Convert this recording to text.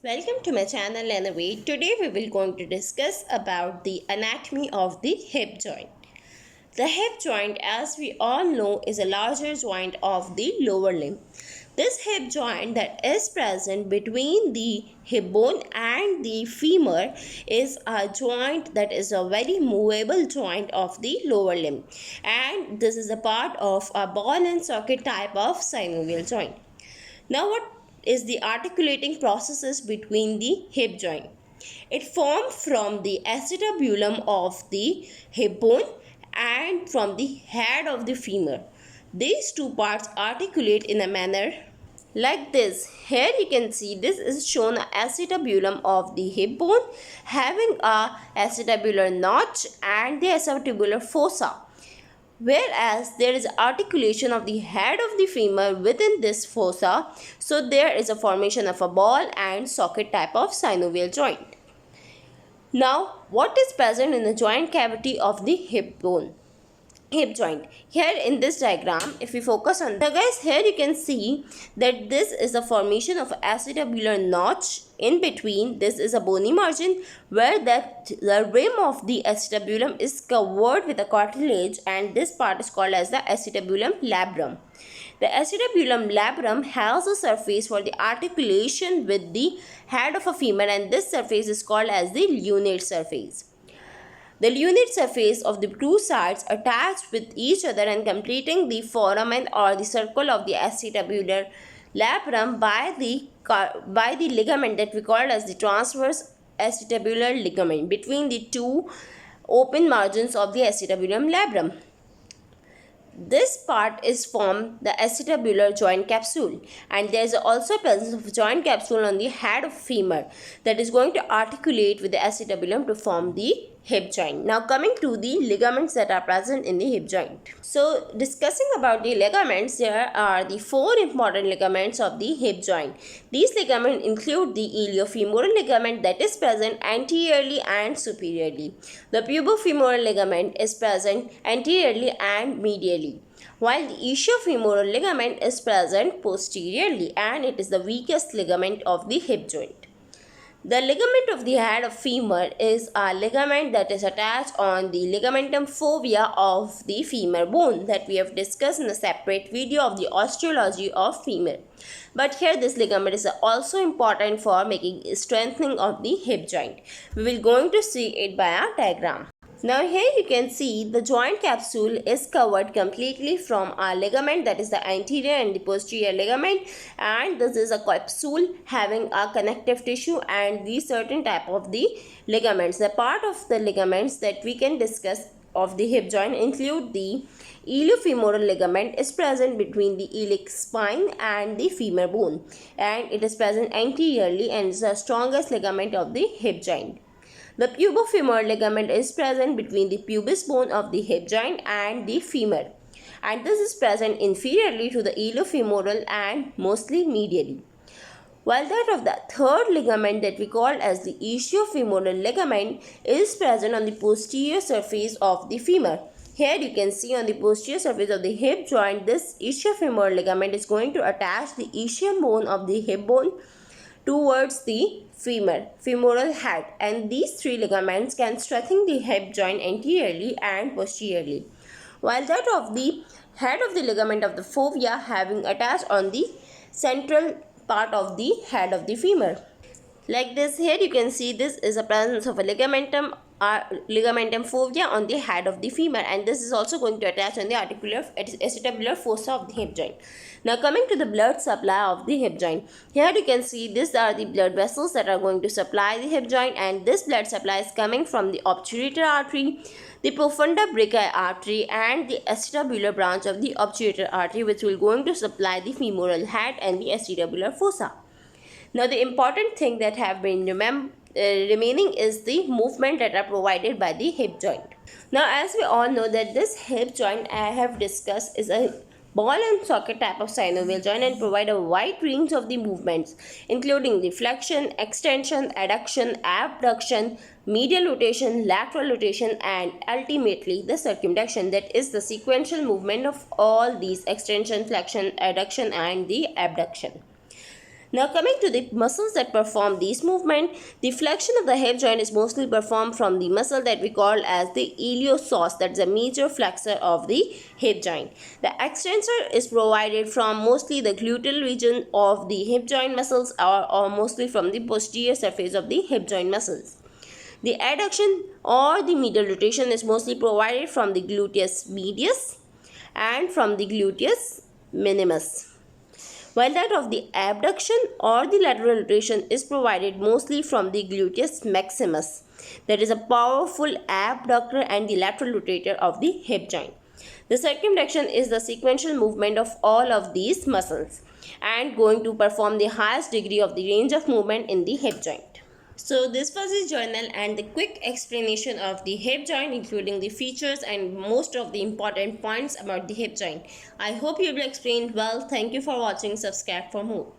Welcome to my channel Anyway. Today we will going to discuss about the anatomy of the hip joint. The hip joint, as we all know, is a larger joint of the lower limb. This hip joint that is present between the hip bone and the femur is a joint that is a very movable joint of the lower limb, and this is a part of a ball and socket type of synovial joint. Now, what is the articulating processes between the hip joint? It forms from the acetabulum of the hip bone and from the head of the femur. These two parts articulate in a manner like this. Here you can see this is shown acetabulum of the hip bone having a acetabular notch and the acetabular fossa, whereas there is articulation of the head of the femur within this fossa, so there is a formation of a ball and socket type of synovial joint. Now, what is present in the joint cavity of the hip joint? Here in this diagram, if we focus on the guys, here you can see that this is a formation of acetabular notch. In between, this is a bony margin where the rim of the acetabulum is covered with a cartilage, and this part is called as the acetabulum labrum. The acetabulum labrum has a surface for the articulation with the head of a femur, and this surface is called as the lunate surface. The lunate surface of the two sides attached with each other and completing the foramen or the circle of the acetabular labrum by the ligament that we call as the transverse acetabular ligament between the two open margins of the acetabulum labrum. This part is from the acetabular joint capsule, and there is also presence of joint capsule on the head of femur that is going to articulate with the acetabulum to form the hip joint. Now coming to the ligaments that are present in the hip joint. So discussing about the ligaments, there are the four important ligaments of the hip joint. These ligaments include the iliofemoral ligament that is present anteriorly and superiorly. The pubofemoral ligament is present anteriorly and medially, while the ischiofemoral ligament is present posteriorly, and it is the weakest ligament of the hip joint. The ligament of the head of femur is a ligament that is attached on the ligamentum fovea of the femur bone that we have discussed in a separate video of the osteology of femur. But here this ligament is also important for making strengthening of the hip joint. We will going to see it by a diagram. Now here you can see the joint capsule is covered completely from a ligament, that is the anterior and the posterior ligament, and this is a capsule having a connective tissue and the certain type of the ligaments. The part of the ligaments that we can discuss of the hip joint include the iliofemoral ligament is present between the iliac spine and the femur bone, and it is present anteriorly and is the strongest ligament of the hip joint. The pubofemoral ligament is present between the pubis bone of the hip joint and the femur, and this is present inferiorly to the iliofemoral and mostly medially. While that of the third ligament that we call as the ischiofemoral ligament is present on the posterior surface of the femur. Here you can see on the posterior surface of the hip joint, this ischiofemoral ligament is going to attach the ischium bone of the hip bone towards the femoral head, and these three ligaments can strengthen the hip joint anteriorly and posteriorly, while that of the head of the ligament of the fovea having attached on the central part of the head of the femur. Like this, here you can see this is a presence of a ligamentum fovea on the head of the femur, and this is also going to attach on the acetabular fossa of the hip joint. Now coming to the blood supply of the hip joint, here you can see these are the blood vessels that are going to supply the hip joint, and this blood supply is coming from the obturator artery, the profunda brachii artery, and the acetabular branch of the obturator artery, which will going to supply the femoral head and the acetabular fossa. Now the important thing that have been remaining is the movement that are provided by the hip joint. Now as we all know that this hip joint I have discussed is a ball and socket type of synovial joint and provide a wide range of the movements including the flexion, extension, adduction, abduction, medial rotation, lateral rotation, and ultimately the circumduction, that is the sequential movement of all these extension, flexion, adduction, and the abduction. Now coming to the muscles that perform these movement, the flexion of the hip joint is mostly performed from the muscle that we call as the iliopsoas, that's a major flexor of the hip joint. The extensor is provided from mostly the gluteal region of the hip joint muscles or mostly from the posterior surface of the hip joint muscles. The adduction or the medial rotation is mostly provided from the gluteus medius and from the gluteus minimus, while that of the abduction or the lateral rotation is provided mostly from the gluteus maximus, that is a powerful abductor and the lateral rotator of the hip joint. The circumflexion is the sequential movement of all of these muscles and going to perform the highest degree of the range of movement in the hip joint. So this was his journal and the quick explanation of the hip joint, including the features and most of the important points about the hip joint. I hope you will explain well. Thank you for watching. Subscribe for more.